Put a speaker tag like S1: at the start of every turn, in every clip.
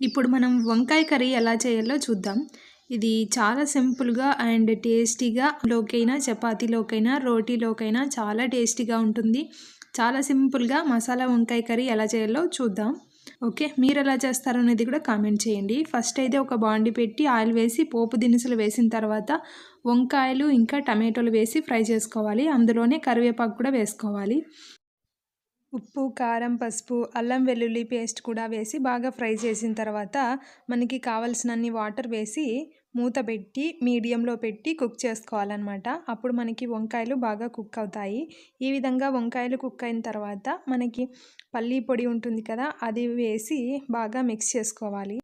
S1: ఇప్పుడు మనం వంకాయ కర్రీ ఎలా చేయాలో చూద్దాం. ఇది చాలా సింపుల్‌గా అండ్ టేస్టీగా లోకైనా, చపాతీలోకైనా, రోటీలోకైనా చాలా టేస్టీగా ఉంటుంది. చాలా సింపుల్‌గా మసాలా వంకాయ కర్రీ ఎలా చేయాలో చూద్దాం. ఓకే. మీరెలా చేస్తారో అనేది కూడా కామెంట్ చేయండి. ఫస్ట్ అయితే ఒక బాండీ పెట్టి ఆయిల్ వేసి పోపు దినుసులు వేసిన తర్వాత వంకాయలు ఇంకా టమాటోలు వేసి ఫ్రై చేసుకోవాలి. అందులోనే కరివేపాకు కూడా వేసుకోవాలి. ఉప్పు, కారం, పసుపు, అల్లం వెల్లుల్లి పేస్ట్ కూడా వేసి బాగా ఫ్రై చేసిన తర్వాత మనకి కావాల్సినన్ని వాటర్ వేసి మూత పెట్టి మీడియంలో పెట్టి కుక్ చేసుకోవాలన్నమాట. అప్పుడు మనకి వంకాయలు బాగా కుక్ అవుతాయి. ఈ విధంగా వంకాయలు కుక్ అయిన తర్వాత మనకి పల్లీ పొడి ఉంటుంది కదా, అది వేసి బాగా మిక్స్ చేసుకోవాలి.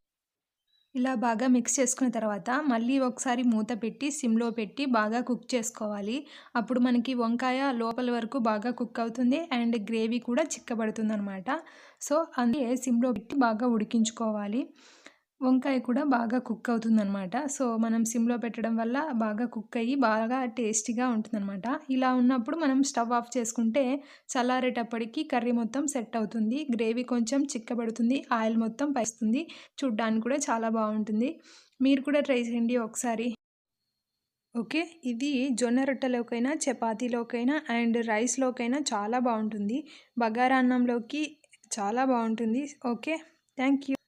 S1: ఇలా బాగా మిక్స్ చేసుకున్న తర్వాత మళ్ళీ ఒకసారి మూత పెట్టి సిమ్‌లో పెట్టి బాగా కుక్ చేసుకోవాలి. అప్పుడు మనకి వంకాయ లోపల వరకు బాగా కుక్ అవుతుంది అండ్ గ్రేవీ కూడా చిక్కబడుతుందనమాట. సో, అందుకే సిమ్‌లో పెట్టి బాగా ఉడికించుకోవాలి. వంకాయ కూడా బాగా కుక్ అవుతుందనమాట. సో, మనం సిమ్‌లో పెట్టడం వల్ల బాగా కుక్ అయ్యి బాగా టేస్టీగా ఉంటుందనమాట. ఇలా ఉన్నప్పుడు మనం స్టవ్ ఆఫ్ చేసుకుంటే చల్లారేటప్పటికి కర్రీ మొత్తం సెట్ అవుతుంది. గ్రేవీ కొంచెం చిక్కబడుతుంది. ఆయిల్ మొత్తం పైస్తుంది. చూడ్డానికి కూడా చాలా బావుంటుంది. మీరు కూడా ట్రై చేయండి ఒకసారి. ఓకే. ఇది జొన్న రొట్టెలోకైనా, చపాతీలోకైనా అండ్ రైస్‌లోకైనా చాలా బావుంటుంది. బగారా అన్నంలోకి చాలా బావుంటుంది. ఓకే. Thank you.